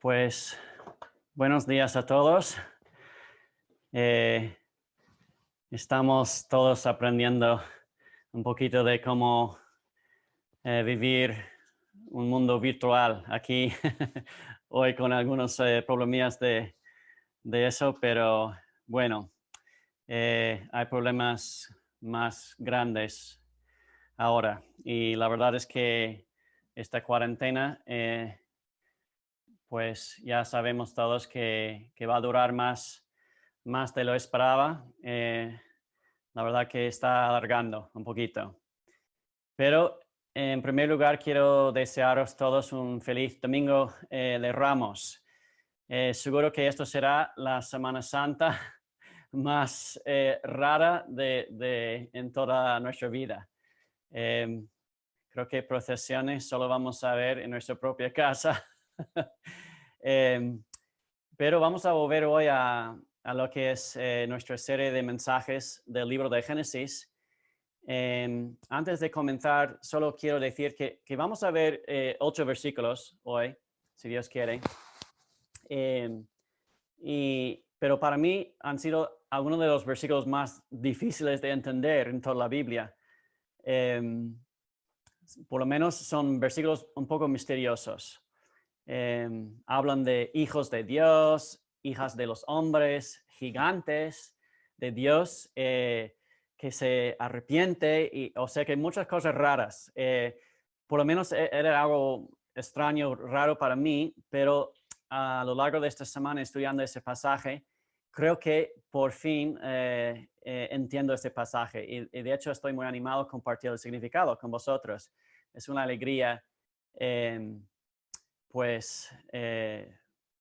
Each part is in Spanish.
Pues buenos días a todos. Eh, Estamos todos aprendiendo un poquito de cómo vivir un mundo virtual aquí hoy con algunos problemillas de eso, pero bueno, hay problemas más grandes ahora y la verdad es que esta cuarentena pues ya sabemos todos que va a durar más de lo esperaba. La verdad que está alargando un poquito. Pero en primer lugar quiero desearos todos un feliz domingo de Ramos. Seguro que esto será la Semana Santa más rara en toda nuestra vida. Creo que procesiones solo vamos a ver en nuestra propia casa. Pero vamos a volver hoy a lo que es nuestra serie de mensajes del libro de Génesis. Antes de comenzar, solo quiero decir que vamos a ver 8 versículos hoy, si Dios quiere. Pero para mí han sido algunos de los versículos más difíciles de entender en toda la Biblia. Por lo menos son versículos un poco misteriosos. Hablan de hijos de Dios, hijas de los hombres, gigantes de Dios, que se arrepiente, o sea que muchas cosas raras. Por lo menos era algo extraño, raro para mí, pero a lo largo de esta semana estudiando ese pasaje, creo que por fin entiendo este pasaje y de hecho estoy muy animado a compartir el significado con vosotros. Es una alegría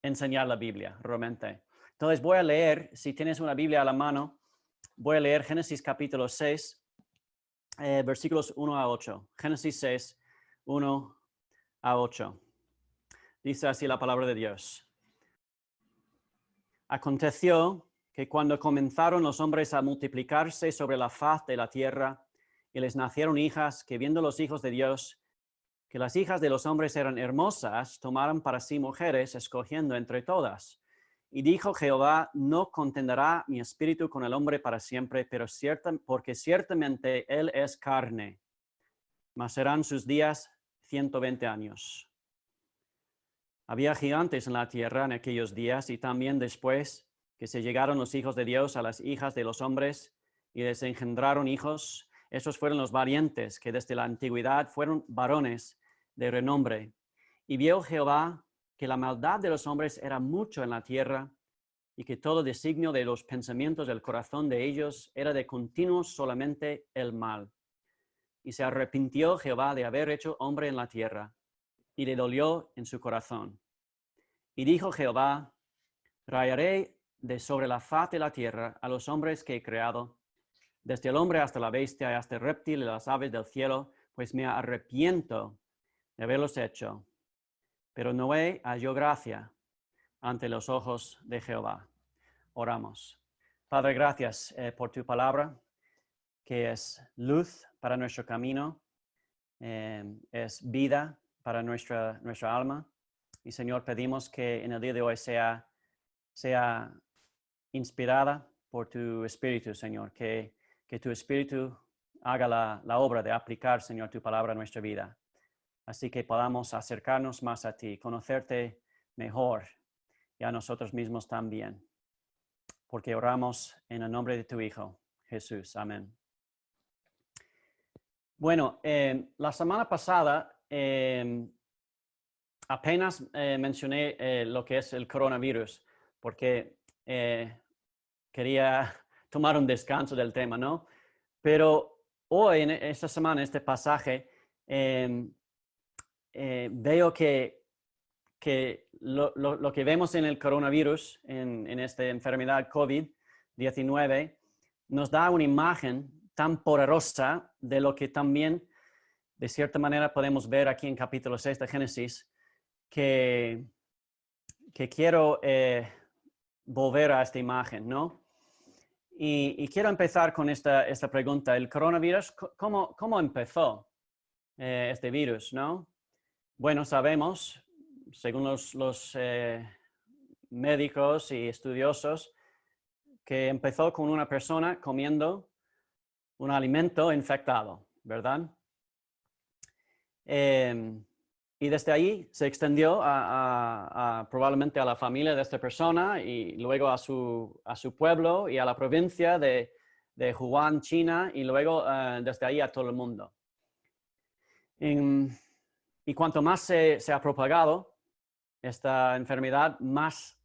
enseñar la Biblia, realmente. Entonces voy a leer, si tienes una Biblia a la mano, voy a leer Génesis capítulo 6, versículos 1 a 8. Génesis 6, 1 a 8. Dice así la palabra de Dios. Aconteció que cuando comenzaron los hombres a multiplicarse sobre la faz de la tierra, y les nacieron hijas, que viendo los hijos de Dios, que las hijas de los hombres eran hermosas, tomaron para sí mujeres, escogiendo entre todas. Y dijo Jehová, no contenderá mi espíritu con el hombre para siempre, porque ciertamente él es carne, mas serán sus días 120 años. Había gigantes en la tierra en aquellos días, y también después que se llegaron los hijos de Dios a las hijas de los hombres, y les engendraron hijos. Esos fueron los valientes, que desde la antigüedad fueron varones de renombre. Y vio Jehová que la maldad de los hombres era mucho en la tierra, y que todo designio de los pensamientos del corazón de ellos era de continuo solamente el mal. Y se arrepintió Jehová de haber hecho hombre en la tierra, y le dolió en su corazón. Y dijo Jehová, rayaré de sobre la faz de la tierra a los hombres que he creado, desde el hombre hasta la bestia y hasta el reptil y las aves del cielo, pues me arrepiento de haberlos hecho. Pero Noé halló gracia ante los ojos de Jehová. Oramos. Padre, gracias por tu palabra, que es luz para nuestro camino, es vida para nuestra alma. Y Señor, pedimos que en el día de hoy sea inspirada por tu Espíritu, Señor, que tu Espíritu haga la obra de aplicar, Señor, tu palabra a nuestra vida. Así que podamos acercarnos más a ti, conocerte mejor y a nosotros mismos también. Porque oramos en el nombre de tu Hijo, Jesús. Amén. Bueno, la semana pasada apenas mencioné lo que es el coronavirus, porque quería tomar un descanso del tema, ¿no? Pero hoy, en esta semana, en este pasaje, veo que lo que vemos en el coronavirus, en esta enfermedad COVID-19, nos da una imagen tan poderosa de lo que también, de cierta manera, podemos ver aquí en capítulo 6 de Génesis, que quiero volver a esta imagen, ¿no? Y quiero empezar con esta pregunta. ¿El coronavirus, cómo empezó este virus, no? Bueno, sabemos según los médicos y estudiosos, que empezó con una persona comiendo un alimento infectado, ¿verdad? Y desde ahí se extendió probablemente a la familia de esta persona y luego a su pueblo y a la provincia de Wuhan, China, y luego desde ahí a todo el mundo. Y cuanto más se ha propagado esta enfermedad, más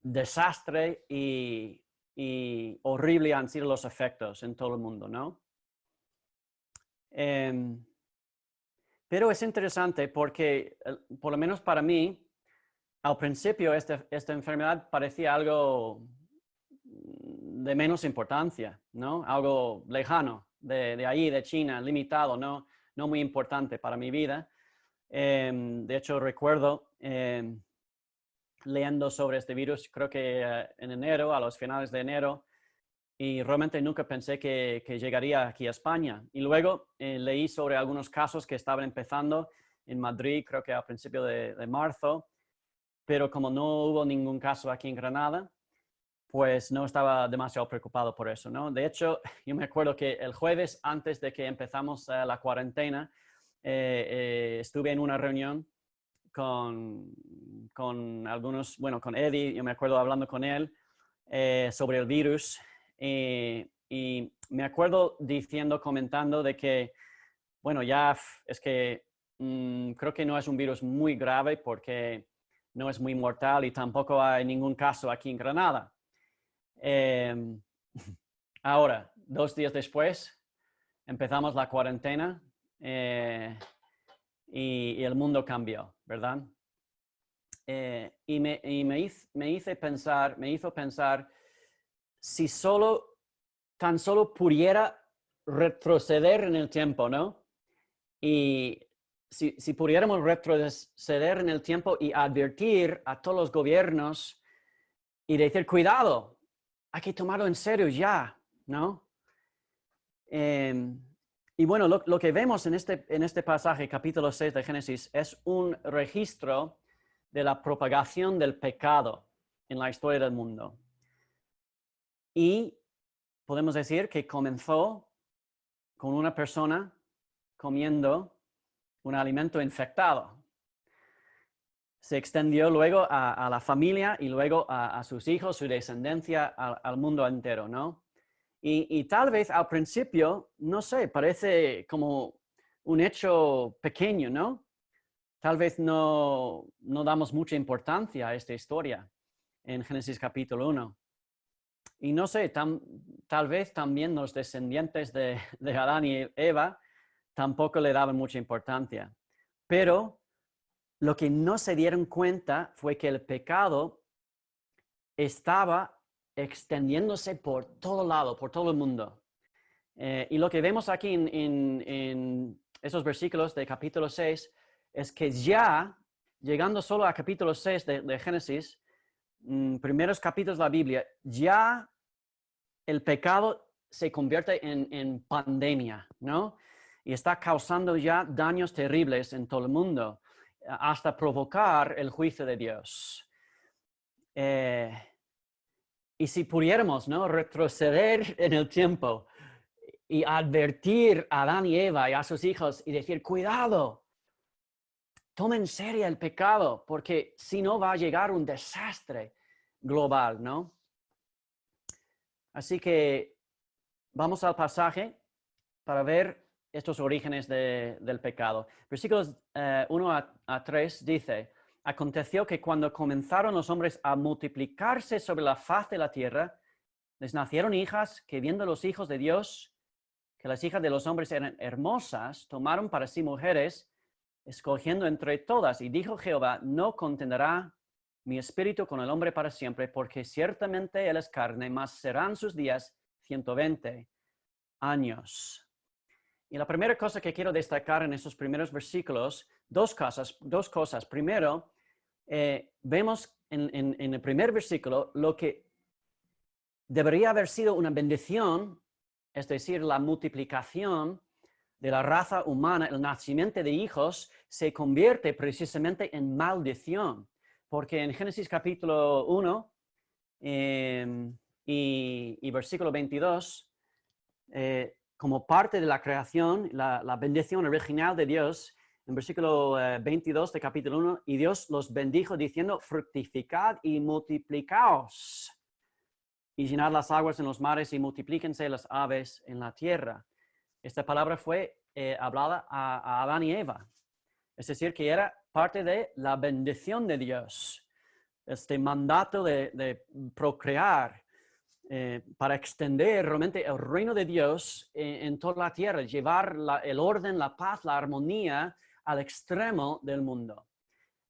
desastre y horrible han sido los efectos en todo el mundo, ¿no? Pero es interesante porque, por lo menos para mí, al principio esta enfermedad parecía algo de menos importancia, ¿no? Algo lejano, de ahí, de China, limitado, no muy importante para mi vida. De hecho, recuerdo leyendo sobre este virus, creo que en enero, a los finales de enero, y realmente nunca pensé que llegaría aquí a España. Y luego leí sobre algunos casos que estaban empezando en Madrid, creo que a principios de marzo, pero como no hubo ningún caso aquí en Granada, pues no estaba demasiado preocupado por eso, ¿no? De hecho, yo me acuerdo que el jueves, antes de que empezamos la cuarentena, estuve en una reunión con algunos, bueno, con Eddie, yo me acuerdo hablando con él sobre el virus, y me acuerdo comentando de que, bueno, ya es que creo que no es un virus muy grave porque no es muy mortal y tampoco hay ningún caso aquí en Granada. Ahora, 2 días después, empezamos la cuarentena y el mundo cambió, ¿verdad? Y me hizo pensar si tan solo pudiera retroceder en el tiempo, ¿no? Y si pudiéramos retroceder en el tiempo y advertir a todos los gobiernos y decir, cuidado, hay que tomarlo en serio ya, ¿no? Y bueno, lo que vemos en este pasaje, capítulo 6 de Génesis, es un registro de la propagación del pecado en la historia del mundo. Y podemos decir que comenzó con una persona comiendo un alimento infectado. Se extendió luego a la familia y luego a sus hijos, su descendencia, al mundo entero, ¿no? Y tal vez al principio, no sé, parece como un hecho pequeño, ¿no? Tal vez no damos mucha importancia a esta historia en Génesis capítulo 1. Y no sé, tal vez también los descendientes de Adán y Eva tampoco le daban mucha importancia. Pero lo que no se dieron cuenta fue que el pecado estaba extendiéndose por todo lado, por todo el mundo. Y lo que vemos aquí en esos versículos de capítulo 6 es que ya, llegando solo a capítulo 6 de Génesis, primeros capítulos de la Biblia, ya el pecado se convierte en pandemia, ¿no? Y está causando ya daños terribles en todo el mundo, hasta provocar el juicio de Dios. Y si pudiéramos, ¿no?, retroceder en el tiempo y advertir a Adán y Eva y a sus hijos y decir, cuidado, toma en serio el pecado, porque si no va a llegar un desastre global, ¿no? Así que vamos al pasaje para ver estos orígenes del pecado. Versículos 1 a 3 dice, aconteció que cuando comenzaron los hombres a multiplicarse sobre la faz de la tierra, les nacieron hijas que, viendo los hijos de Dios, que las hijas de los hombres eran hermosas, tomaron para sí mujeres, escogiendo entre todas. Y dijo Jehová, no contenderá mi espíritu con el hombre para siempre, porque ciertamente él es carne, mas serán sus días 120 años. Y la primera cosa que quiero destacar en estos primeros versículos, dos cosas. Primero, vemos en el primer versículo lo que debería haber sido una bendición, es decir, la multiplicación de la raza humana, el nacimiento de hijos, se convierte precisamente en maldición. Porque en Génesis capítulo 1 y versículo 22, como parte de la creación, la bendición original de Dios, en versículo 22 de capítulo 1, y Dios los bendijo diciendo, fructificad y multiplicaos, y llenad las aguas en los mares y multiplíquense las aves en la tierra. Esta palabra fue hablada a Adán y Eva. Es decir, que era parte de la bendición de Dios. Este mandato de procrear para extender realmente el reino de Dios en toda la tierra, llevar el orden, la paz, la armonía al extremo del mundo.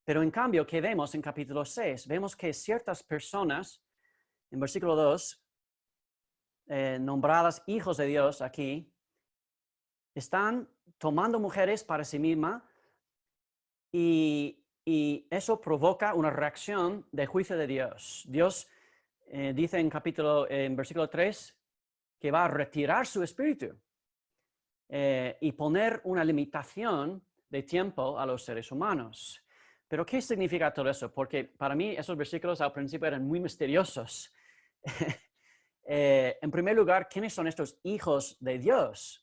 Pero en cambio, ¿qué vemos en capítulo 6? Vemos que ciertas personas, en versículo 2, nombradas hijos de Dios aquí, están tomando mujeres para sí mismas y eso provoca una reacción de juicio de Dios. Dios dice en versículo 3 que va a retirar su espíritu y poner una limitación de tiempo a los seres humanos. Pero ¿qué significa todo eso? Porque para mí esos versículos al principio eran muy misteriosos. En primer lugar, ¿quiénes son estos hijos de Dios?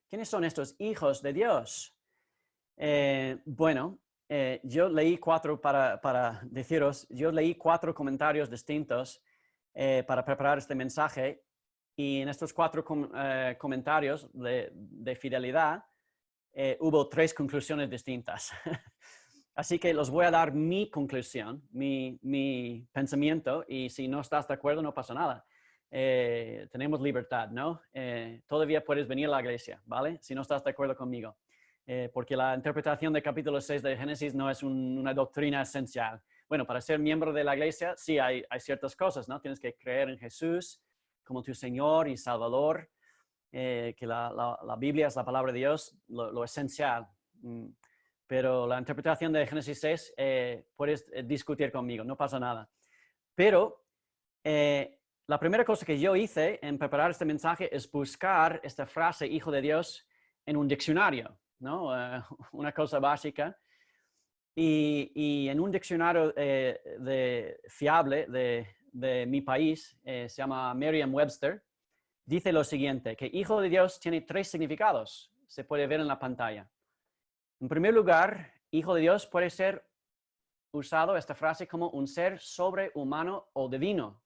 ¿Quiénes son estos hijos de Dios? Yo leí para deciros, yo leí 4 comentarios distintos para preparar este mensaje, y en estos 4 comentarios de fidelidad hubo 3 conclusiones distintas. Así que los voy a dar mi conclusión, mi pensamiento, y si no estás de acuerdo no pasa nada. Tenemos libertad, ¿no? Todavía puedes venir a la iglesia, ¿vale? Si no estás de acuerdo conmigo. Porque la interpretación del capítulo 6 de Génesis no es una doctrina esencial. Bueno, para ser miembro de la iglesia, sí hay ciertas cosas, ¿no? Tienes que creer en Jesús como tu Señor y Salvador, que la Biblia es la palabra de Dios, lo esencial. Pero la interpretación de Génesis 6 puedes discutir conmigo, no pasa nada. Pero la primera cosa que yo hice en preparar este mensaje es buscar esta frase, hijo de Dios, en un diccionario, ¿no? Una cosa básica. Y en un diccionario fiable de mi país, se llama Merriam-Webster, dice lo siguiente, que hijo de Dios tiene 3 significados, se puede ver en la pantalla. En primer lugar, hijo de Dios puede ser usado esta frase como un ser sobrehumano o divino,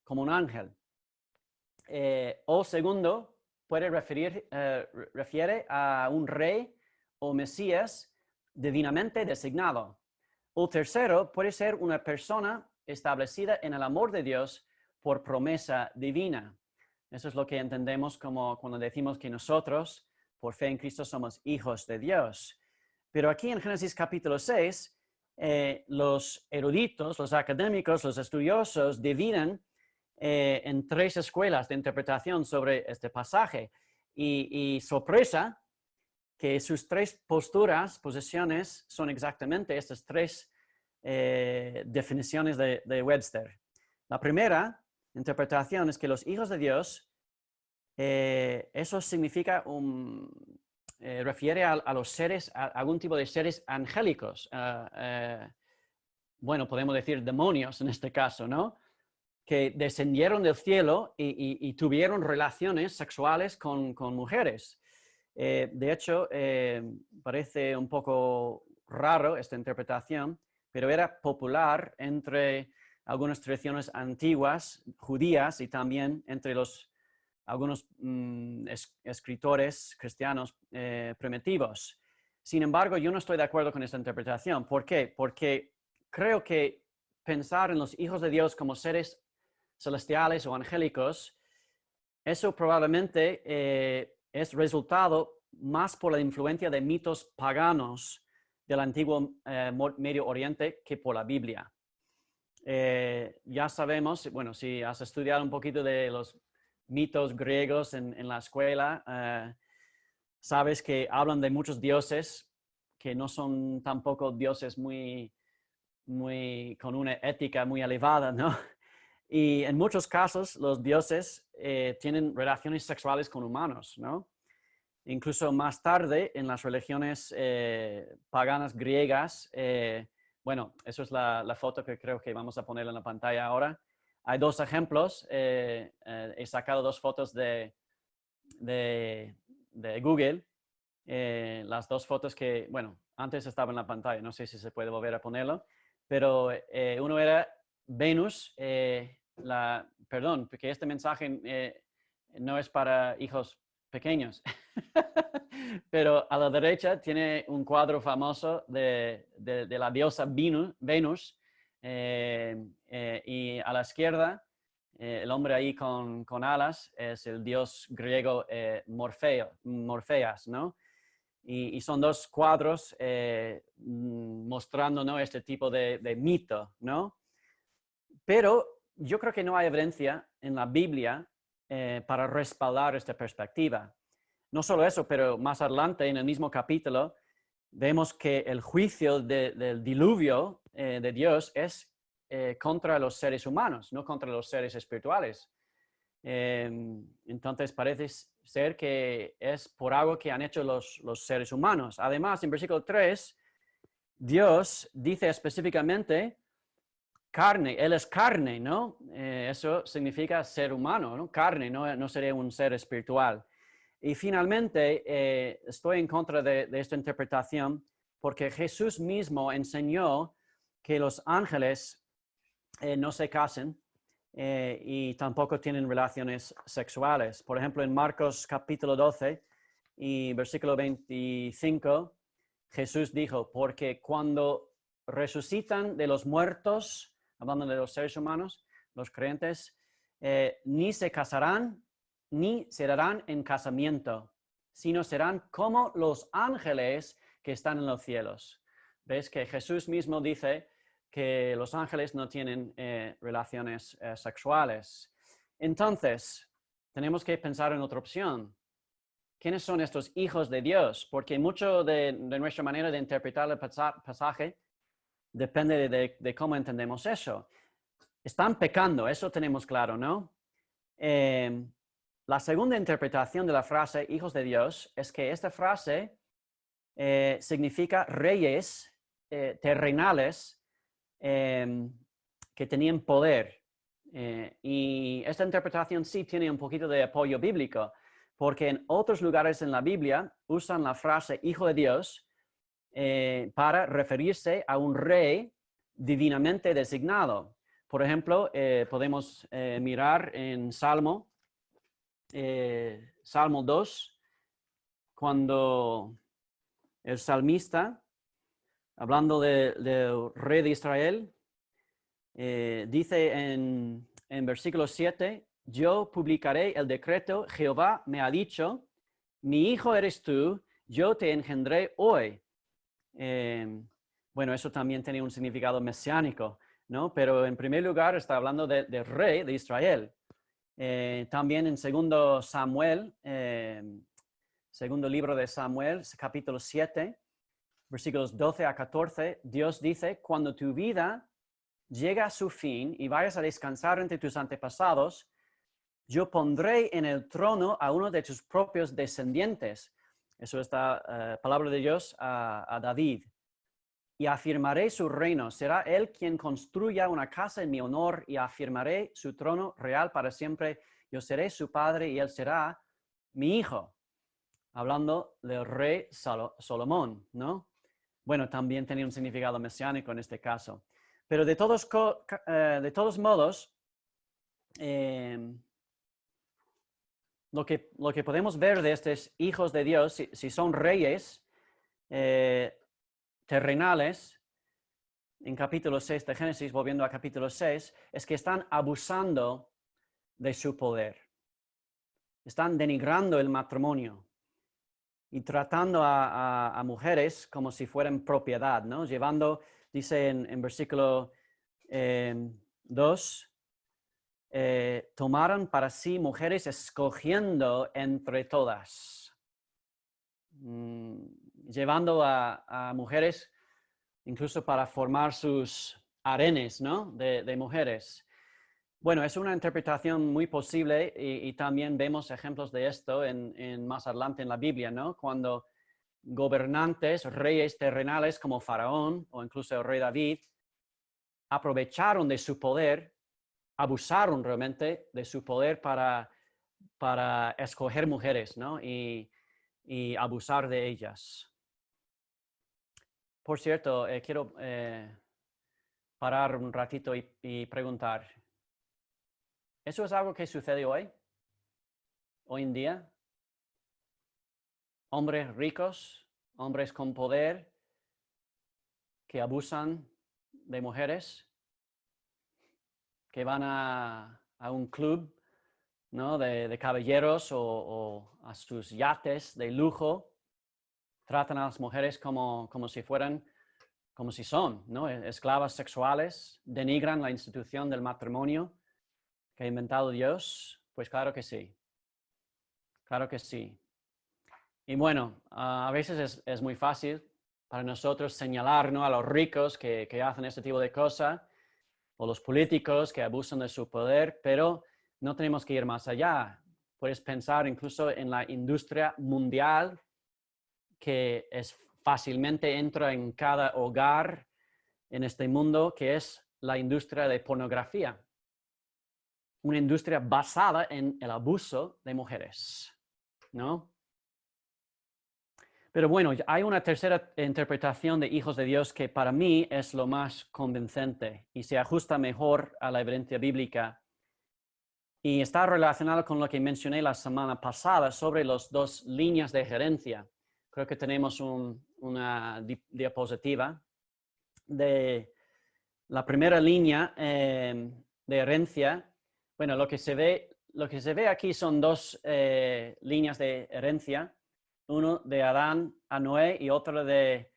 como un ángel. O segundo, refiere a un rey o mesías divinamente designado. O tercero, puede ser una persona establecida en el amor de Dios por promesa divina. Eso es lo que entendemos como cuando decimos que nosotros, por fe en Cristo, somos hijos de Dios. Pero aquí en Génesis capítulo 6, los eruditos, los académicos, los estudiosos dividen en 3 escuelas de interpretación sobre este pasaje. Y sorpresa que sus 3 posiciones son exactamente estas 3 definiciones de Webster. La primera interpretación es que los hijos de Dios, eso significa refiere a los seres, a algún tipo de seres angélicos. Bueno, podemos decir demonios en este caso, ¿no? Que descendieron del cielo y tuvieron relaciones sexuales con mujeres. De hecho, parece un poco raro esta interpretación, pero era popular entre algunas tradiciones antiguas, judías, y también entre algunos escritores cristianos primitivos. Sin embargo, yo no estoy de acuerdo con esta interpretación. ¿Por qué? Porque creo que pensar en los hijos de Dios como seres celestiales o angélicos, eso probablemente es resultado más por la influencia de mitos paganos del antiguo Medio Oriente que por la Biblia. Ya sabemos, bueno, si has estudiado un poquito de los mitos griegos en la escuela, sabes que hablan de muchos dioses que no son tampoco dioses con una ética muy elevada, ¿no? Y en muchos casos los dioses tienen relaciones sexuales con humanos, ¿no? Incluso más tarde, en las religiones paganas griegas, bueno, eso es la foto que creo que vamos a poner en la pantalla ahora. Hay dos ejemplos. He sacado dos fotos de Google. Las dos fotos que, bueno, antes estaba en la pantalla, no sé si se puede volver a ponerlo, pero uno era Venus, perdón, porque este mensaje no es para hijos pequeños, pero a la derecha tiene un cuadro famoso de la diosa Venus, y a la izquierda el hombre ahí con alas es el dios griego Morfeas, ¿no? Y son dos cuadros mostrando, ¿no?, este tipo de mito, ¿no? Pero yo creo que no hay evidencia en la Biblia para respaldar esta perspectiva. No solo eso, pero más adelante en el mismo capítulo vemos que el juicio del diluvio de Dios es contra los seres humanos, no contra los seres espirituales. Entonces parece ser que es por algo que han hecho los seres humanos. Además, en versículo 3, Dios dice específicamente carne, Él es carne, ¿no? Eso significa ser humano, ¿no? Carne, no sería un ser espiritual. Y finalmente, estoy en contra de esta interpretación porque Jesús mismo enseñó que los ángeles no se casen y tampoco tienen relaciones sexuales. Por ejemplo, en Marcos capítulo 12 y versículo 25, Jesús dijo, porque cuando resucitan de los muertos, hablando de los seres humanos, los creyentes, ni se casarán ni se darán en casamiento, sino serán como los ángeles que están en los cielos. ¿Ves que Jesús mismo dice que los ángeles no tienen relaciones sexuales? Entonces, tenemos que pensar en otra opción. ¿Quiénes son estos hijos de Dios? Porque mucho de nuestra manera de interpretar el pasaje depende de cómo entendemos eso. Están pecando, eso tenemos claro, ¿no? La segunda interpretación de la frase hijos de Dios es que esta frase significa reyes terrenales que tenían poder. Y esta interpretación sí tiene un poquito de apoyo bíblico, porque en otros lugares en la Biblia usan la frase hijo de Dios para referirse a un rey divinamente designado. Por ejemplo, podemos mirar en Salmo 2, cuando el salmista, hablando del rey de Israel, dice en versículo 7, yo publicaré el decreto, Jehová me ha dicho, mi hijo eres tú, yo te engendré hoy. Bueno, eso también tiene un significado mesiánico, ¿no? Pero en primer lugar está hablando del rey de Israel. También en segundo libro de Samuel, capítulo 7, versículos 12 a 14, Dios dice, cuando tu vida llega a su fin y vayas a descansar entre tus antepasados, yo pondré en el trono a uno de tus propios descendientes. Eso es la palabra de Dios a David. Y afirmaré su reino. Será él quien construya una casa en mi honor y afirmaré su trono real para siempre. Yo seré su padre y él será mi hijo. Hablando del rey Salomón, ¿no? Bueno, también tenía un significado mesiánico en este caso. Pero de todos modos, lo que podemos ver de estos hijos de Dios, si son reyes terrenales, en capítulo 6 de Génesis, volviendo a capítulo 6, es que están abusando de su poder. Están denigrando el matrimonio y tratando a mujeres como si fueran propiedad, ¿no? Llevando, dice en versículo 2, tomaron para sí mujeres escogiendo entre todas. Llevando a mujeres incluso para formar sus harenes, ¿no? De mujeres. Bueno, es una interpretación muy posible y también vemos ejemplos de esto más adelante en la Biblia, ¿no? Cuando gobernantes, reyes terrenales como Faraón o incluso el rey David aprovecharon de su poder, abusaron realmente de su poder para escoger mujeres, ¿no? Y abusar de ellas. Por cierto, quiero parar un ratito y preguntar, ¿eso es algo que sucede hoy en día? Hombres ricos, hombres con poder que abusan de mujeres, que van a un club, ¿no? de caballeros o a sus yates de lujo, tratan a las mujeres como si fueran, como si son, ¿no? Esclavas sexuales, denigran la institución del matrimonio que ha inventado Dios. Pues claro que sí, claro que sí. Y bueno, a veces es muy fácil para nosotros señalar, ¿no? a los ricos que hacen este tipo de cosas, o los políticos que abusan de su poder, pero no tenemos que ir más allá. Puedes pensar incluso en la industria mundial que fácilmente entra en cada hogar en este mundo, que es la industria de pornografía. Una industria basada en el abuso de mujeres, ¿no? Pero bueno, hay una tercera interpretación de hijos de Dios que para mí es lo más convincente y se ajusta mejor a la evidencia bíblica. Y está relacionado con lo que mencioné la semana pasada sobre las dos líneas de gerencia. Creo que tenemos una diapositiva de la primera línea de herencia. Bueno, lo que se ve aquí son dos líneas de herencia. Uno de Adán a Noé y otro de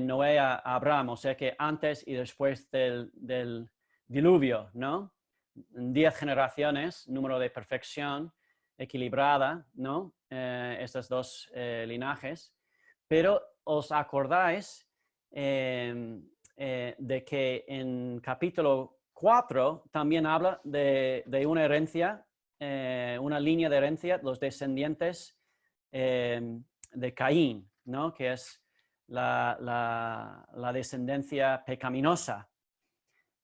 Noé a Abraham, o sea que antes y después del diluvio, ¿no? 10 generaciones, número de perfección equilibrada, ¿no? Estos dos linajes. Pero os acordáis de que en capítulo 4 también habla de una herencia, una línea de herencia, los descendientes de Caín, ¿no? Que es la descendencia pecaminosa.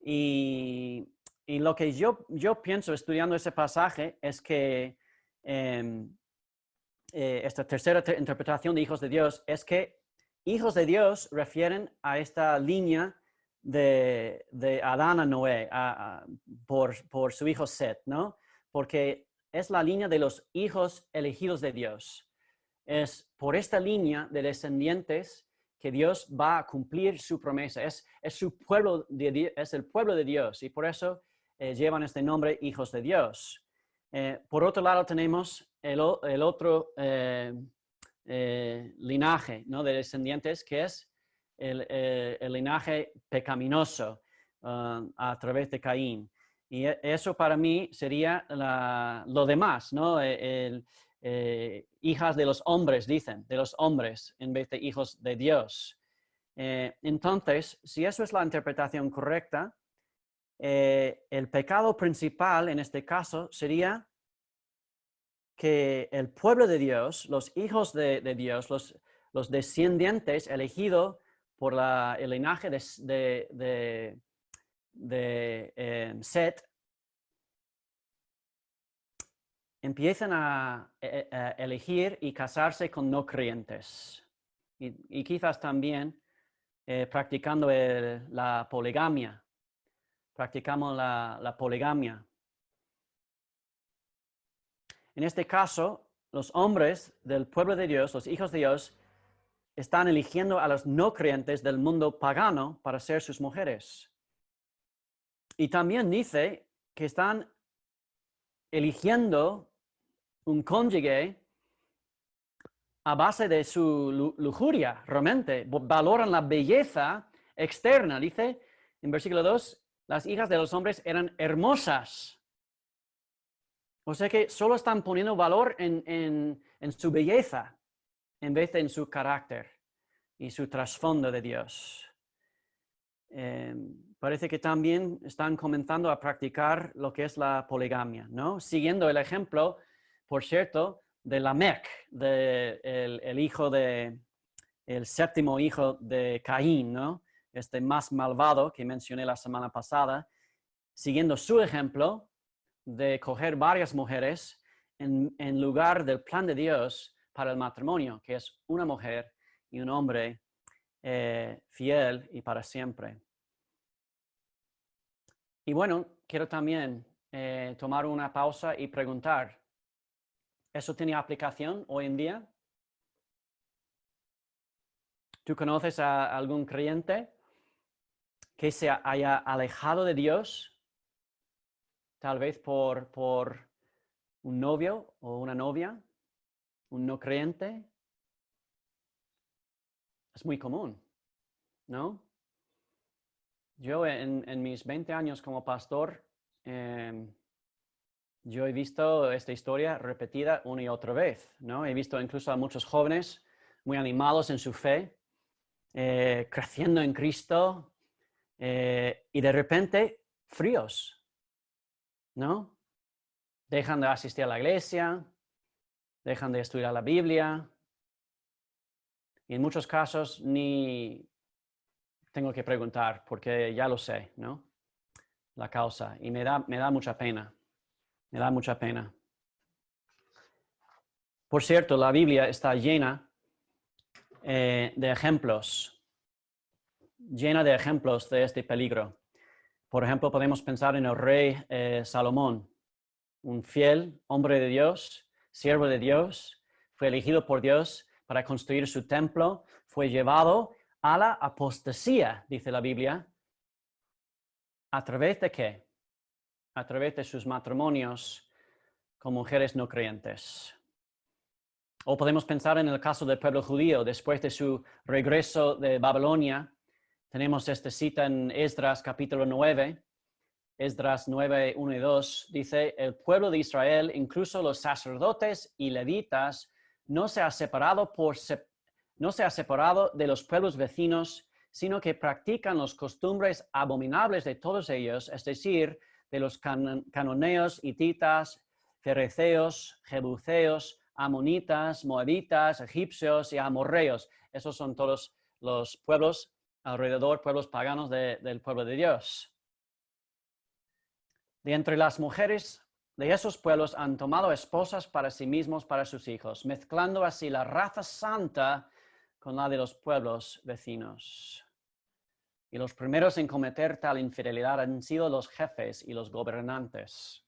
Y lo que yo pienso estudiando ese pasaje es que esta tercera interpretación de hijos de Dios es que hijos de Dios refieren a esta línea de Adán a Noé por su hijo Set, ¿no? Porque es la línea de los hijos elegidos de Dios. Es por esta línea de descendientes que Dios va a cumplir su promesa. Es su pueblo es el pueblo de Dios y por eso llevan este nombre hijos de Dios. Por otro lado tenemos el otro linaje, ¿no? de descendientes que es el linaje pecaminoso a través de Caín. Y eso para mí sería lo demás, ¿no? Hijas de los hombres, dicen, de los hombres, en vez de hijos de Dios. Entonces, si eso es la interpretación correcta, el pecado principal en este caso sería que el pueblo de Dios, los hijos de Dios, los descendientes elegidos por el linaje de Set, empiezan a elegir y casarse con no creyentes. Y quizás también practicando la poligamia. Practicamos la poligamia. En este caso, los hombres del pueblo de Dios, los hijos de Dios, están eligiendo a los no creyentes del mundo pagano para ser sus mujeres. Y también dice que están eligiendo un cónyuge a base de su lujuria, realmente. Valoran la belleza externa. Dice en versículo 2, las hijas de los hombres eran hermosas. O sea que solo están poniendo valor en su belleza en vez de en su carácter y su trasfondo de Dios. parece que también están comenzando a practicar lo que es la poligamia, ¿no? Siguiendo el ejemplo, por cierto, de Lamec, el hijo el séptimo hijo de Caín, ¿no? Este más malvado que mencioné la semana pasada, siguiendo su ejemplo de coger varias mujeres en lugar del plan de Dios para el matrimonio, que es una mujer y un hombre fiel y para siempre. Y bueno, quiero también tomar una pausa y preguntar, ¿eso tiene aplicación hoy en día? ¿Tú conoces a algún creyente que se haya alejado de Dios, tal vez por un novio o una novia, un no creyente? Es muy común, ¿no? Yo en mis 20 años como pastor, yo he visto esta historia repetida una y otra vez, ¿no? He visto incluso a muchos jóvenes muy animados en su fe, creciendo en Cristo, y de repente fríos, ¿no? Dejan de asistir a la iglesia, dejan de estudiar la Biblia, y en muchos casos ni tengo que preguntar porque ya lo sé, ¿no? La causa, y me da mucha pena, me da mucha pena. Por cierto, la Biblia está llena de ejemplos, llena de ejemplos de este peligro. Por ejemplo, podemos pensar en el rey Salomón, un fiel hombre de Dios, siervo de Dios, fue elegido por Dios para construir su templo, fue llevado a la apostasía, dice la Biblia. ¿A través de qué? A través de sus matrimonios con mujeres no creyentes. O podemos pensar en el caso del pueblo judío, después de su regreso de Babilonia. Tenemos esta cita en Esdras capítulo 9, Esdras 9, 1 y 2, dice, el pueblo de Israel, incluso los sacerdotes y levitas, no se ha separado de los pueblos vecinos, sino que practican las costumbres abominables de todos ellos, es decir, de los cananeos, hititas, fereceos, jebuseos, amonitas, moabitas, egipcios y amorreos. Esos son todos los pueblos alrededor, pueblos paganos del pueblo de Dios. De entre las mujeres de esos pueblos han tomado esposas para sí mismos, para sus hijos, mezclando así la raza santa con la de los pueblos vecinos. Y los primeros en cometer tal infidelidad han sido los jefes y los gobernantes.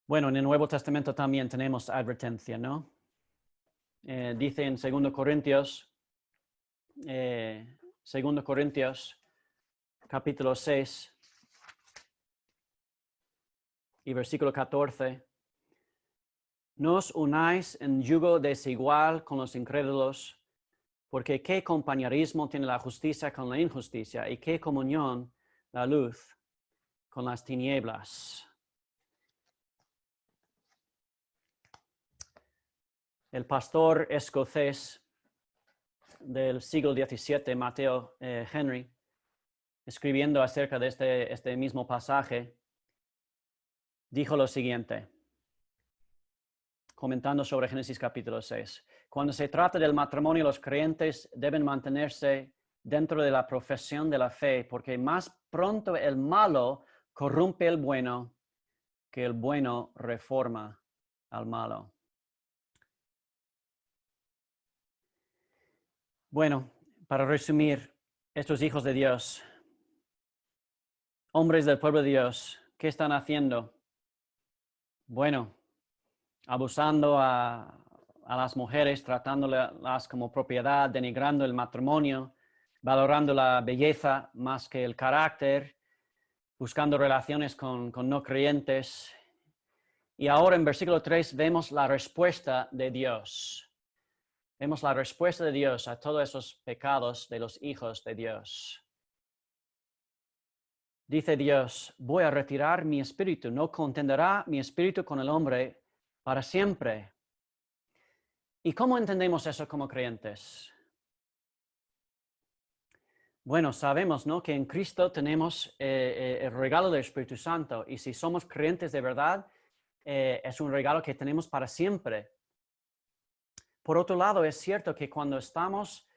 Bueno, en el Nuevo Testamento también tenemos advertencia, ¿no? Dice en 2 Corintios, capítulo 6, y versículo 14, no os unáis en yugo desigual con los incrédulos, porque qué compañerismo tiene la justicia con la injusticia, y qué comunión la luz con las tinieblas. El pastor escocés del siglo XVII, Mateo Henry, escribiendo acerca de este mismo pasaje, dijo lo siguiente, comentando sobre Génesis capítulo 6. Cuando se trata del matrimonio, los creyentes deben mantenerse dentro de la profesión de la fe, porque más pronto el malo corrompe el bueno que el bueno reforma al malo. Bueno, para resumir, estos hijos de Dios, hombres del pueblo de Dios, ¿qué están haciendo? Bueno, abusando a las mujeres, tratándolas como propiedad, denigrando el matrimonio, valorando la belleza más que el carácter, buscando relaciones con no creyentes. Y ahora en versículo 3 vemos la respuesta de Dios. Vemos la respuesta de Dios a todos esos pecados de los hijos de Dios. Dice Dios, voy a retirar mi espíritu, no contenderá mi espíritu con el hombre para siempre. ¿Y cómo entendemos eso como creyentes? Bueno, sabemos, ¿no?, que en Cristo tenemos el regalo del Espíritu Santo y si somos creyentes de verdad, es un regalo que tenemos para siempre. Por otro lado, es cierto que cuando estamos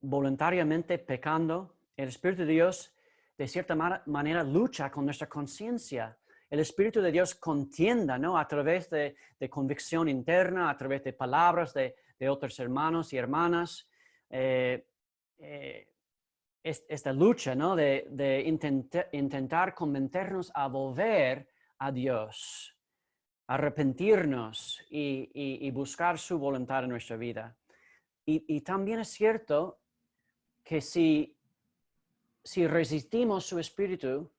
voluntariamente pecando, el Espíritu de Dios de cierta manera lucha con nuestra conciencia. El Espíritu de Dios contienda, ¿no?, a través de convicción interna, a través de palabras de otros hermanos y hermanas. Esta lucha, ¿no?, de intentar convencernos a volver a Dios, arrepentirnos y buscar su voluntad en nuestra vida. Y también es cierto que si resistimos su espíritu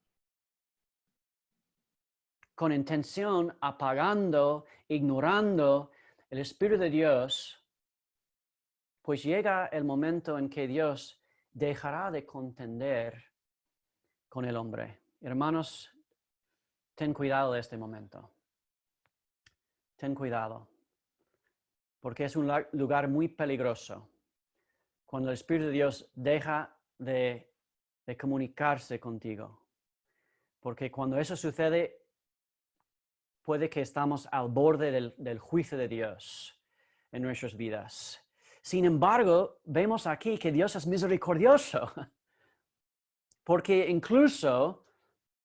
con intención, apagando, ignorando el Espíritu de Dios, pues llega el momento en que Dios dejará de contender con el hombre. Hermanos, ten cuidado de este momento. Ten cuidado, porque es un lugar muy peligroso. Cuando el Espíritu de Dios deja de comunicarse contigo. Porque cuando eso sucede, puede que estamos al borde del juicio de Dios en nuestras vidas. Sin embargo, vemos aquí que Dios es misericordioso. Porque incluso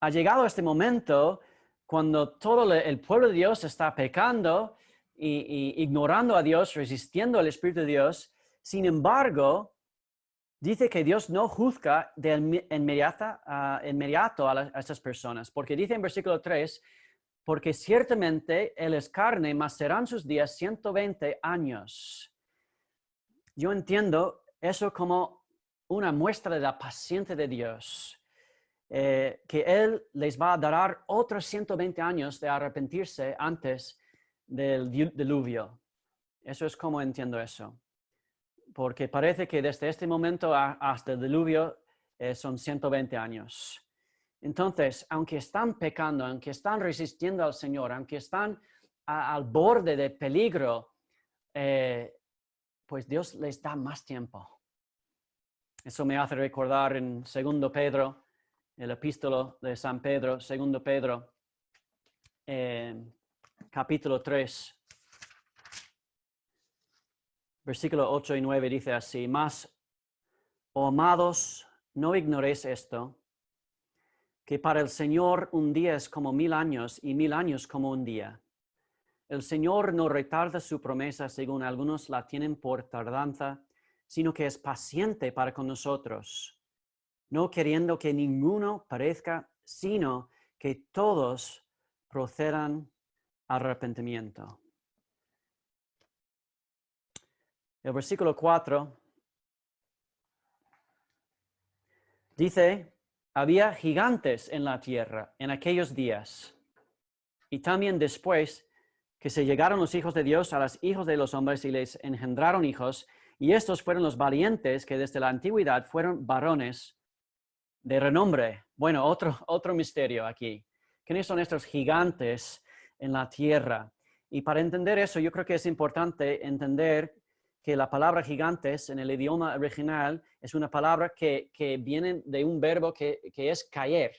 ha llegado este momento cuando todo el pueblo de Dios está pecando y ignorando a Dios, resistiendo al Espíritu de Dios. Sin embargo, dice que Dios no juzga de inmediato a estas personas, porque dice en versículo 3, porque ciertamente él es carne, mas serán sus días 120 años. Yo entiendo eso como una muestra de la paciencia de Dios, que Él les va a dar otros 120 años de arrepentirse antes del diluvio. Eso es como entiendo eso. Porque parece que desde este momento hasta el diluvio son 120 años. Entonces, aunque están pecando, aunque están resistiendo al Señor, aunque están al borde de peligro, pues Dios les da más tiempo. Eso me hace recordar en 2 Pedro, el epístolo de San Pedro, 2 Pedro, capítulo 3, versículo 8 y 9 dice así, mas, oh amados, no ignoréis esto, que para el Señor un día es como 1000 años y 1000 años como un día. El Señor no retarda su promesa según algunos la tienen por tardanza, sino que es paciente para con nosotros, no queriendo que ninguno perezca, sino que todos procedan al arrepentimiento. El versículo 4 dice, había gigantes en la tierra en aquellos días, y también después que se llegaron los hijos de Dios a los hijos de los hombres y les engendraron hijos, y estos fueron los valientes que desde la antigüedad fueron varones de renombre. Bueno, otro misterio aquí. ¿Quiénes son estos gigantes en la tierra? Y para entender eso, yo creo que es importante entender que la palabra gigantes en el idioma original es una palabra que viene de un verbo que es caer.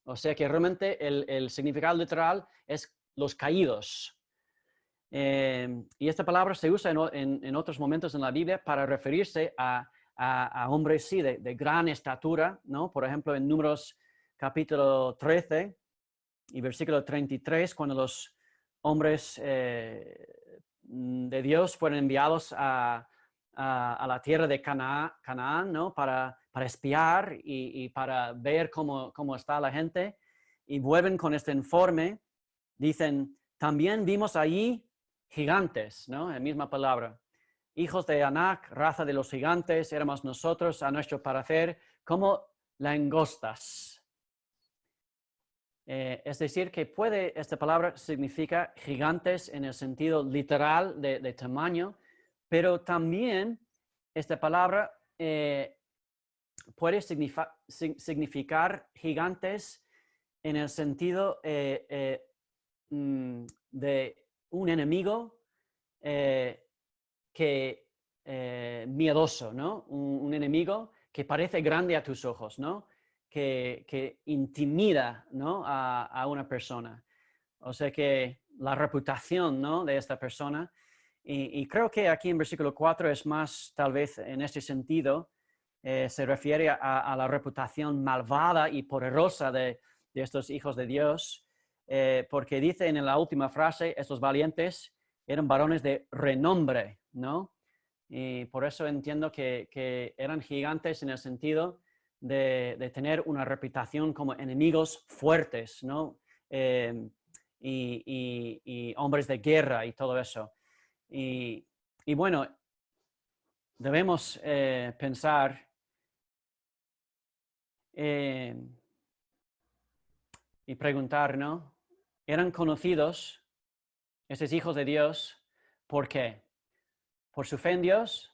O sea que realmente el significado literal es los caídos. Y esta palabra se usa en otros momentos en la Biblia para referirse a hombres, sí, de gran estatura, ¿no? Por ejemplo, en Números capítulo 13 y versículo 33, cuando los hombres de Dios fueron enviados a la tierra de Canaán, ¿no? Para espiar y para ver cómo está la gente, y vuelven con este informe, dicen, también vimos allí gigantes, ¿no? La misma palabra. Hijos de Anac, raza de los gigantes, éramos nosotros, a nuestro parecer, como langostas. Es decir, que esta palabra significa gigantes en el sentido literal de tamaño, pero también esta palabra puede significar gigantes en el sentido de un enemigo que miedoso, ¿no? Un enemigo que parece grande a tus ojos, ¿no? Que intimida, ¿no? a una persona. O sea que la reputación, ¿no? de esta persona. Y creo que aquí en versículo 4 es más, tal vez en este sentido, se refiere a la reputación malvada y poderosa de estos hijos de Dios, porque dice en la última frase, estos valientes eran varones de renombre, ¿no? Y por eso entiendo que eran gigantes en el sentido de tener una reputación como enemigos fuertes, ¿no? Y hombres de guerra y todo eso. Y bueno, debemos pensar y preguntar, ¿no? ¿Eran conocidos estos hijos de Dios? ¿Por qué? ¿Por su fe en Dios?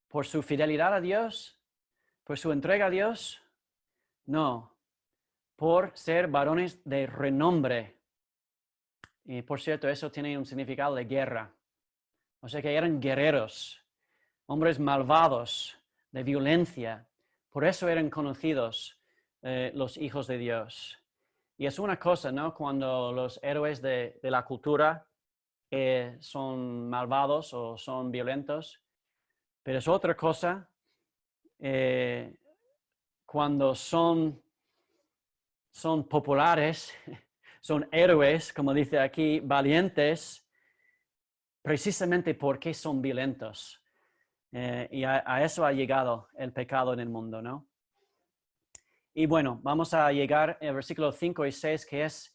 ¿Por su fidelidad a Dios? ¿Por su entrega a Dios? No, por ser varones de renombre. Y por cierto, eso tiene un significado de guerra. O sea que eran guerreros, hombres malvados, de violencia. Por eso eran conocidos los hijos de Dios. Y es una cosa, ¿no? Cuando los héroes de la cultura son malvados o son violentos. Pero es otra cosa cuando son populares, son héroes, como dice aquí, valientes, precisamente porque son violentos. Y a eso ha llegado el pecado en el mundo, ¿no? Y bueno, vamos a llegar al versículo 5 y 6, que es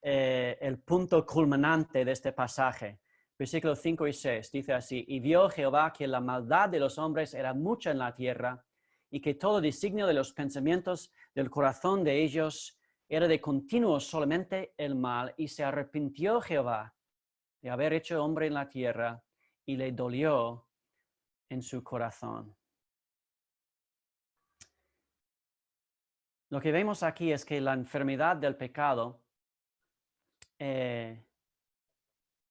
el punto culminante de este pasaje. Versículos 5 y 6 dice así: y vio Jehová que la maldad de los hombres era mucha en la tierra, y que todo designio de los pensamientos del corazón de ellos era de continuo solamente el mal, y se arrepintió Jehová de haber hecho hombre en la tierra, y le dolió en su corazón. Lo que vemos aquí es que la enfermedad del pecado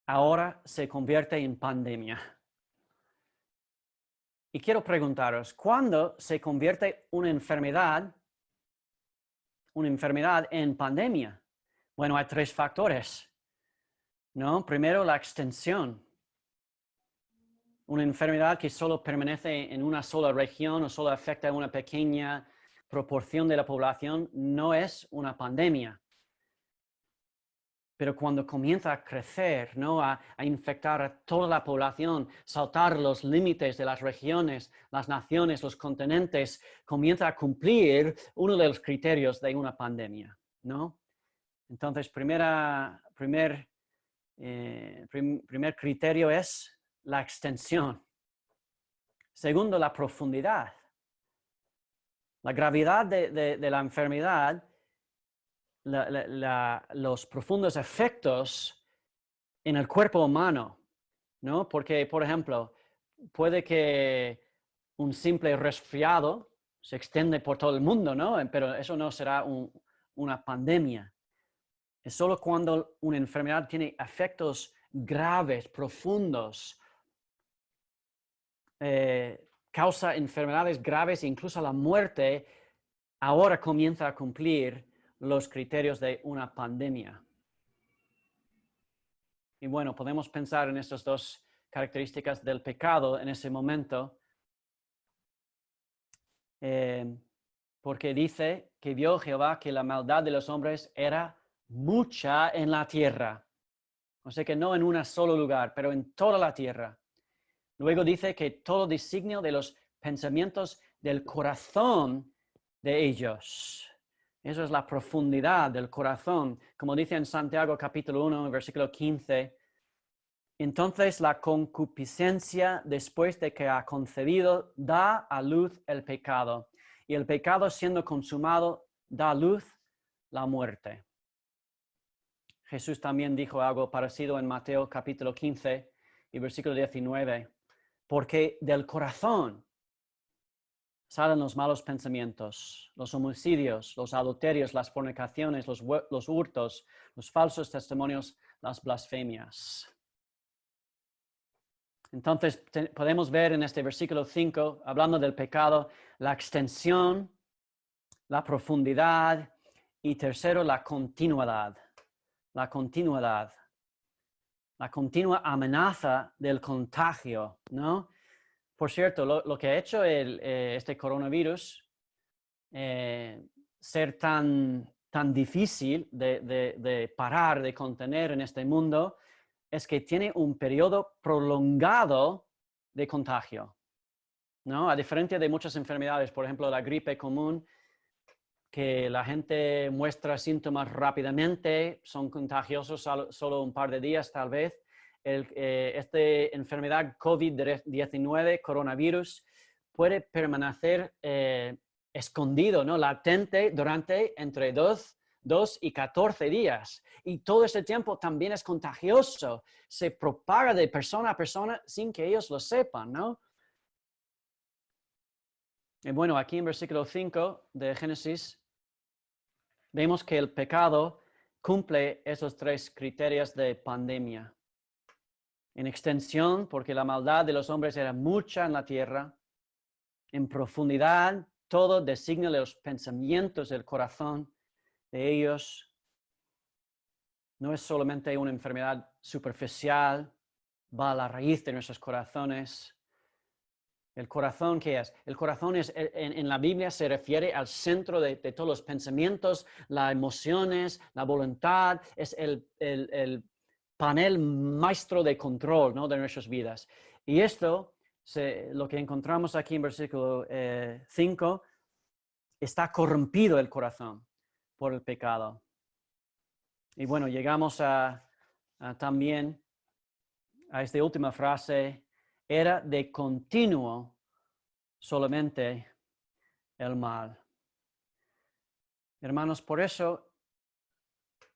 ahora se convierte en pandemia. Y quiero preguntaros, ¿cuándo se convierte una enfermedad en pandemia? Bueno, hay tres factores, ¿no? Primero, la extensión. Una enfermedad que solo permanece en una sola región o solo afecta a una pequeña proporción de la población no es una pandemia. Pero cuando comienza a crecer, ¿no? a infectar a toda la población, saltar los límites de las regiones, las naciones, los continentes, comienza a cumplir uno de los criterios de una pandemia, ¿no? Entonces, primer criterio es la extensión. Segundo, la profundidad. La gravedad de la enfermedad, los profundos efectos en el cuerpo humano, ¿no? Porque, por ejemplo, puede que un simple resfriado se extiende por todo el mundo, ¿no? Pero eso no será una pandemia. Es solo cuando una enfermedad tiene efectos graves, profundos, causa enfermedades graves e incluso la muerte, ahora comienza a cumplir los criterios de una pandemia. Y bueno, podemos pensar en estas dos características del pecado en ese momento, porque dice que vio Jehová que la maldad de los hombres era mucha en la tierra. O sea que no en un solo lugar, pero en toda la tierra. Luego dice que todo designio de los pensamientos del corazón de ellos. Eso es la profundidad del corazón. Como dice en Santiago capítulo 1, versículo 15, entonces la concupiscencia, después de que ha concebido, da a luz el pecado. Y el pecado, siendo consumado, da a luz la muerte. Jesús también dijo algo parecido en Mateo capítulo 15 y versículo 19. Porque del corazón salen los malos pensamientos, los homicidios, los adulterios, las fornicaciones, los hurtos, los falsos testimonios, las blasfemias. Entonces podemos ver en este versículo 5, hablando del pecado, la extensión, la profundidad y tercero, la continuidad. La continuidad. La continua amenaza del contagio, ¿no? Por cierto, lo que ha hecho este coronavirus ser tan difícil de parar, de contener en este mundo, es que tiene un periodo prolongado de contagio, ¿no? A diferencia de muchas enfermedades, por ejemplo, la gripe común, que la gente muestra síntomas rápidamente, son contagiosos solo un par de días tal vez. Esta enfermedad COVID-19, coronavirus, puede permanecer escondido, ¿no? Latente durante entre 2 y 14 días. Y todo ese tiempo también es contagioso. Se propaga de persona a persona sin que ellos lo sepan, ¿no? Y bueno, aquí en versículo 5 de Génesis, vemos que el pecado cumple esos 3 criterios de pandemia. En extensión, porque la maldad de los hombres era mucha en la tierra. En profundidad, todo designa los pensamientos del corazón de ellos. No es solamente una enfermedad superficial, va a la raíz de nuestros corazones. ¿El corazón qué es? El corazón en la Biblia se refiere al centro de todos los pensamientos, las emociones, la voluntad, es el panel maestro de control, ¿no? De nuestras vidas. Y esto, lo que encontramos aquí en versículo 5, está corrompido el corazón por el pecado. Y bueno, llegamos también a esta última frase, era de continuo solamente el mal. Hermanos, por eso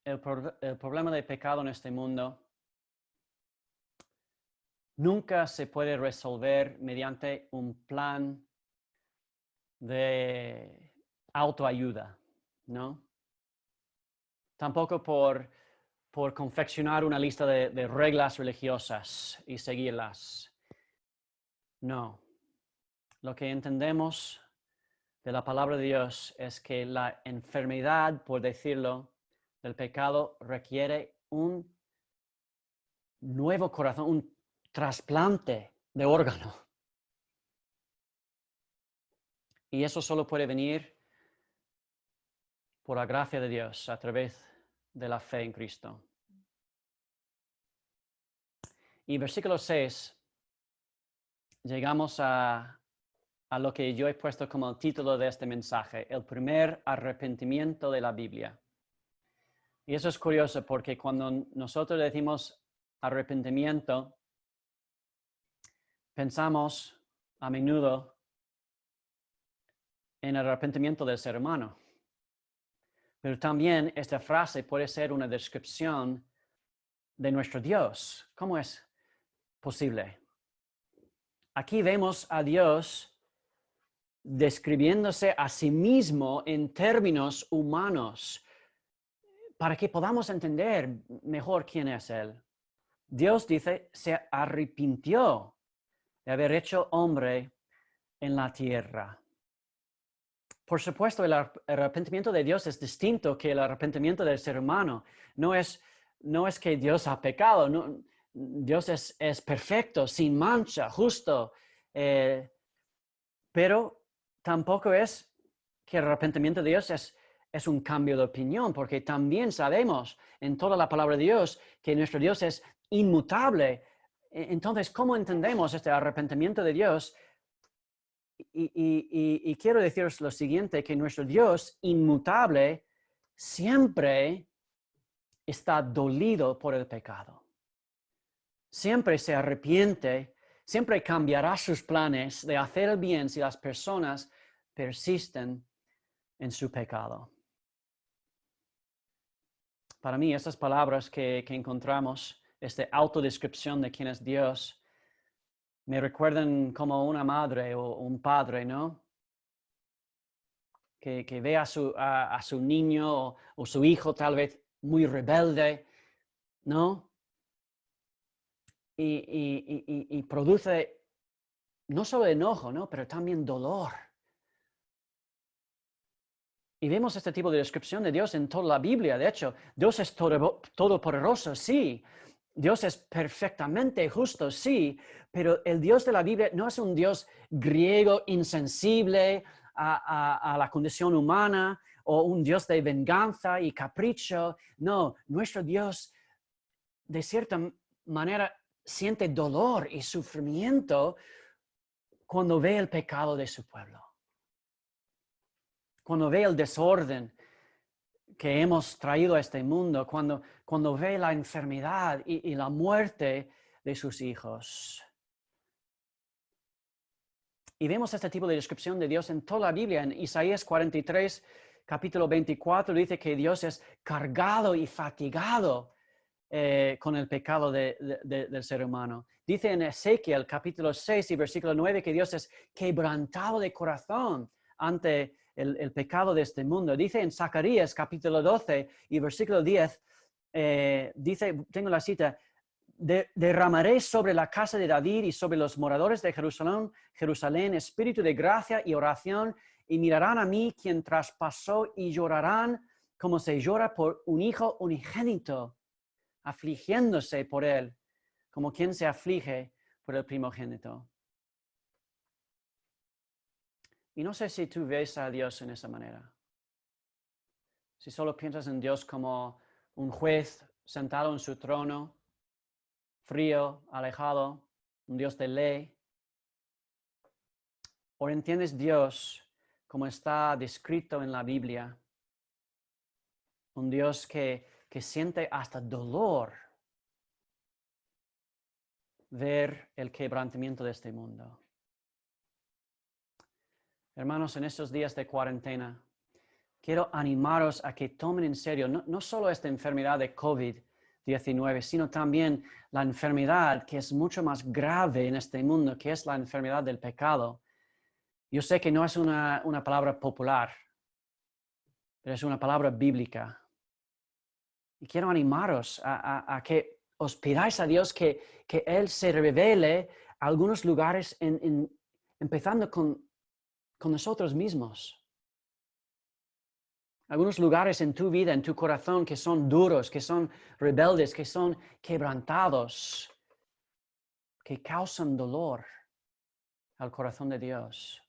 el problema del pecado en este mundo nunca se puede resolver mediante un plan de autoayuda, ¿no? Tampoco por confeccionar una lista de reglas religiosas y seguirlas. No. Lo que entendemos de la palabra de Dios es que la enfermedad, por decirlo, del pecado requiere un nuevo corazón, un trasplante de órgano. Y eso solo puede venir por la gracia de Dios a través de la fe en Cristo. Y versículo 6, llegamos a lo que yo he puesto como el título de este mensaje, el primer arrepentimiento de la Biblia. Y eso es curioso porque cuando nosotros decimos arrepentimiento, pensamos a menudo en el arrepentimiento del ser humano. Pero también esta frase puede ser una descripción de nuestro Dios. ¿Cómo es posible? Aquí vemos a Dios describiéndose a sí mismo en términos humanos para que podamos entender mejor quién es Él. Dios dice, se arrepintió de haber hecho hombre en la tierra. Por supuesto, el arrepentimiento de Dios es distinto que el arrepentimiento del ser humano. No es que Dios ha pecado, no, Dios es perfecto, sin mancha, justo, pero tampoco es que el arrepentimiento de Dios es un cambio de opinión, porque también sabemos en toda la palabra de Dios que nuestro Dios es inmutable. Entonces, ¿cómo entendemos este arrepentimiento de Dios? Y quiero deciros lo siguiente, que nuestro Dios inmutable siempre está dolido por el pecado. Siempre se arrepiente, siempre cambiará sus planes de hacer el bien si las personas persisten en su pecado. Para mí, estas palabras que encontramos, esta autodescripción de quién es Dios, me recuerdan como una madre o un padre, ¿no? Que ve a su niño o su hijo tal vez muy rebelde, ¿no? y produce no solo enojo, ¿no? Pero también dolor. Y vemos este tipo de descripción de Dios en toda la Biblia. De hecho, Dios es todopoderoso, sí. Dios es perfectamente justo, sí. Pero el Dios de la Biblia no es un Dios griego insensible a la condición humana o un Dios de venganza y capricho. No, nuestro Dios de cierta manera siente dolor y sufrimiento cuando ve el pecado de su pueblo. Cuando ve el desorden que hemos traído a este mundo, cuando ve la enfermedad y la muerte de sus hijos. Y vemos este tipo de descripción de Dios en toda la Biblia. En Isaías 43, capítulo 24, dice que Dios es cargado y fatigado con el pecado del ser humano. Dice en Ezequiel, capítulo 6 y versículo 9, que Dios es quebrantado de corazón ante el pecado de este mundo. Dice en Zacarías, capítulo 12 y versículo 10, dice, tengo la cita, derramaré sobre la casa de David y sobre los moradores de Jerusalén espíritu de gracia y oración, y mirarán a mí quien traspasó y llorarán como se llora por un hijo unigénito, afligiéndose por él, como quien se aflige por el primogénito. Y no sé si tú ves a Dios en esa manera. Si solo piensas en Dios como un juez sentado en su trono, frío, alejado, un Dios de ley. O entiendes Dios como está descrito en la Biblia, un Dios que siente hasta dolor ver el quebrantamiento de este mundo. Hermanos, en estos días de cuarentena, quiero animaros a que tomen en serio no solo esta enfermedad de COVID-19, sino también la enfermedad que es mucho más grave en este mundo, que es la enfermedad del pecado. Yo sé que no es una palabra popular, pero es una palabra bíblica. Y quiero animaros a que os pidáis a Dios que Él se revele a algunos lugares, empezando con nosotros mismos. Algunos lugares en tu vida, en tu corazón, que son duros, que son rebeldes, que son quebrantados, que causan dolor al corazón de Dios.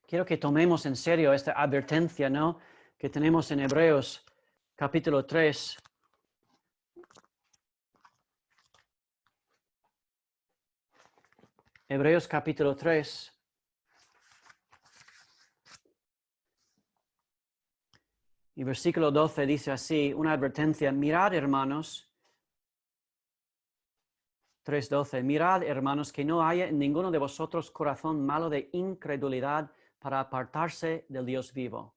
Quiero que tomemos en serio esta advertencia, ¿no?, que tenemos en Hebreos capítulo 3. Hebreos capítulo 3. Y versículo 12 dice así, una advertencia: mirad, hermanos, 3:12, mirad, hermanos, que no haya en ninguno de vosotros corazón malo de incredulidad para apartarse del Dios vivo.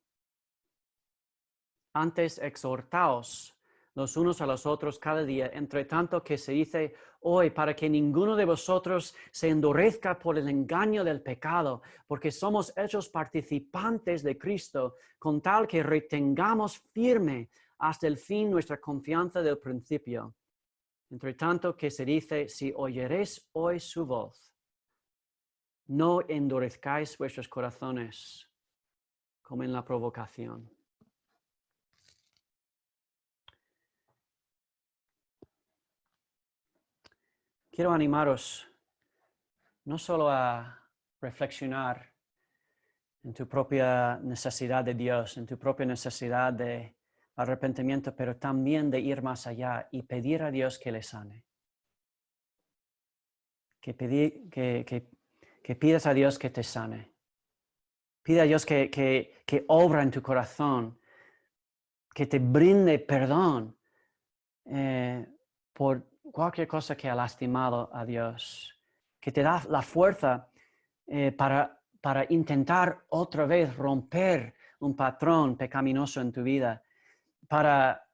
Antes exhortaos los unos a los otros cada día, entre tanto que se dice hoy, para que ninguno de vosotros se endurezca por el engaño del pecado, porque somos hechos participantes de Cristo, con tal que retengamos firme hasta el fin nuestra confianza del principio. Entre tanto que se dice, si oyeréis hoy su voz, no endurezcáis vuestros corazones como en la provocación. Quiero animaros no solo a reflexionar en tu propia necesidad de Dios, en tu propia necesidad de arrepentimiento, pero también de ir más allá y pedir a Dios que le sane. Que pidas a Dios que te sane. Pide a Dios que obra en tu corazón, que te brinde perdón por cualquier cosa que ha lastimado a Dios, que te da la fuerza para intentar otra vez romper un patrón pecaminoso en tu vida, para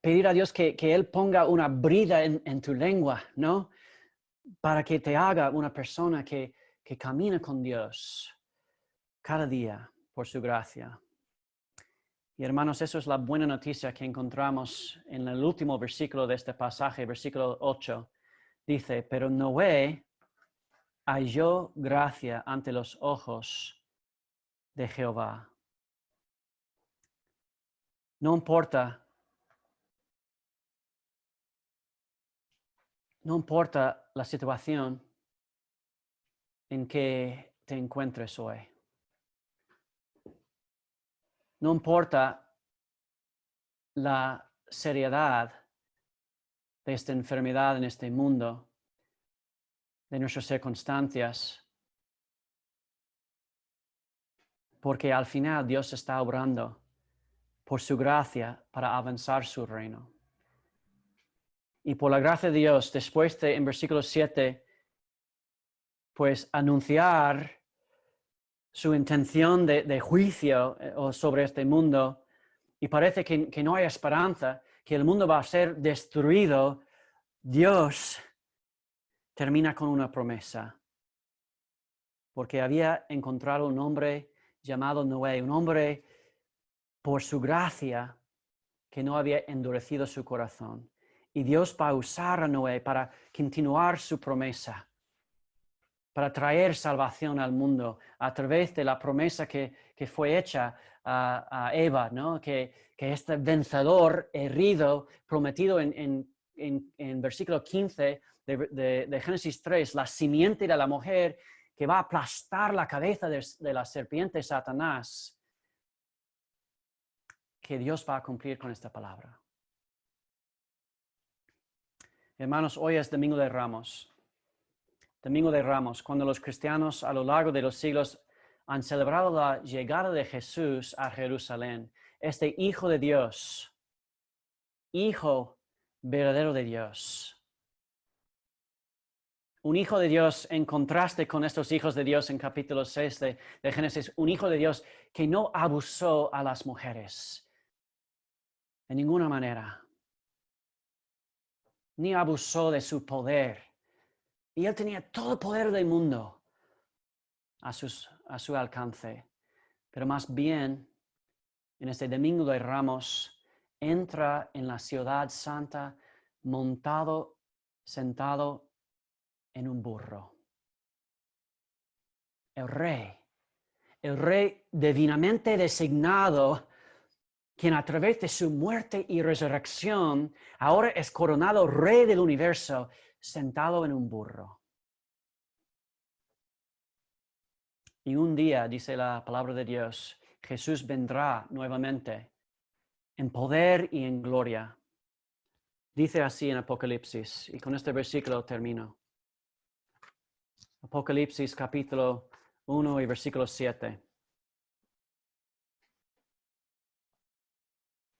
pedir a Dios que Él ponga una brida en tu lengua, ¿no? Para que te haga una persona que camina con Dios cada día por su gracia. Y hermanos, eso es la buena noticia que encontramos en el último versículo de este pasaje, versículo 8. Dice, pero Noé halló gracia ante los ojos de Jehová. No importa la situación en que te encuentres hoy. No importa la seriedad de esta enfermedad en este mundo, de nuestras circunstancias, porque al final Dios está obrando por su gracia para avanzar su reino. Y por la gracia de Dios, después de, en versículo 7, pues anunciar su intención de juicio sobre este mundo, y parece que no hay esperanza, que el mundo va a ser destruido, Dios termina con una promesa. Porque había encontrado un hombre llamado Noé, un hombre por su gracia que no había endurecido su corazón. Y Dios va a usar a Noé para continuar su promesa, para traer salvación al mundo a través de la promesa que fue hecha a Eva, ¿no? Que este vencedor herido, prometido en versículo 15 de Génesis 3, la simiente de la mujer que va a aplastar la cabeza de la serpiente Satanás, que Dios va a cumplir con esta palabra. Hermanos, hoy es Domingo de Ramos. Domingo de Ramos, cuando los cristianos a lo largo de los siglos han celebrado la llegada de Jesús a Jerusalén, este Hijo de Dios, Hijo verdadero de Dios. Un hijo de Dios en contraste con estos hijos de Dios en capítulo 6 de Génesis, un hijo de Dios que no abusó a las mujeres de ninguna manera, ni abusó de su poder. Y él tenía todo el poder del mundo a su alcance. Pero más bien, en este Domingo de Ramos, entra en la ciudad santa montado, sentado en un burro. El rey divinamente designado, quien a través de su muerte y resurrección ahora es coronado rey del universo, sentado en un burro. Y un día, dice la palabra de Dios, Jesús vendrá nuevamente en poder y en gloria. Dice así en Apocalipsis, y con este versículo termino. Apocalipsis capítulo 1 y versículo 7.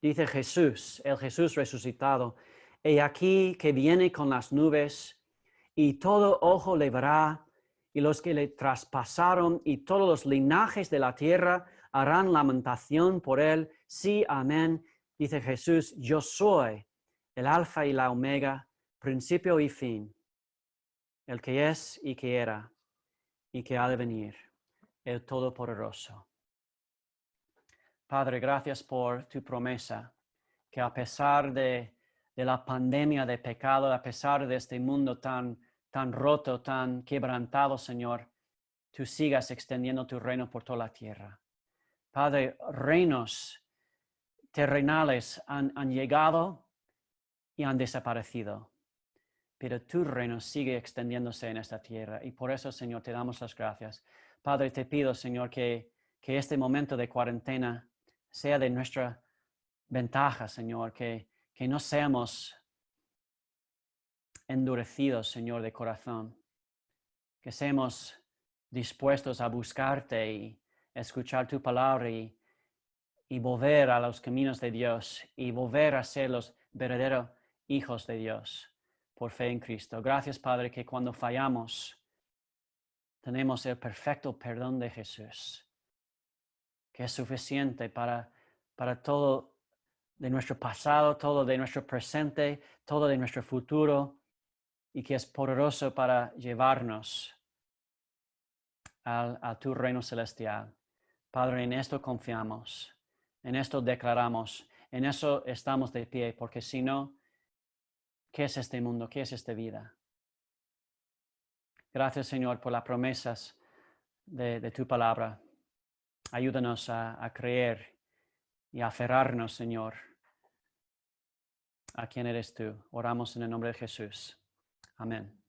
Dice Jesús, el Jesús resucitado, he aquí que viene con las nubes, y todo ojo le verá, y los que le traspasaron, y todos los linajes de la tierra harán lamentación por él. Sí, amén. Dice Jesús, yo soy el alfa y la omega, principio y fin, el que es y que era, y que ha de venir, el Todopoderoso. Padre, gracias por tu promesa, que a pesar de la pandemia de pecado, a pesar de este mundo tan roto, tan quebrantado, Señor, tú sigas extendiendo tu reino por toda la tierra. Padre, reinos terrenales han llegado y han desaparecido, pero tu reino sigue extendiéndose en esta tierra. Y por eso, Señor, te damos las gracias. Padre, te pido, Señor, que este momento de cuarentena sea de nuestra ventaja, Señor, que no seamos endurecidos, Señor, de corazón, que seamos dispuestos a buscarte y escuchar tu palabra y volver a los caminos de Dios y volver a ser los verdaderos hijos de Dios por fe en Cristo. Gracias, Padre, que cuando fallamos tenemos el perfecto perdón de Jesús, que es suficiente para todo de nuestro pasado, todo de nuestro presente, todo de nuestro futuro, y que es poderoso para llevarnos a tu reino celestial. Padre, en esto confiamos. En esto declaramos, en eso estamos de pie, porque si no, ¿qué es este mundo? ¿Qué es esta vida? Gracias, Señor, por las promesas de tu palabra. Ayúdanos a creer y a aferrarnos, Señor, a quién eres tú. Oramos en el nombre de Jesús. Amén.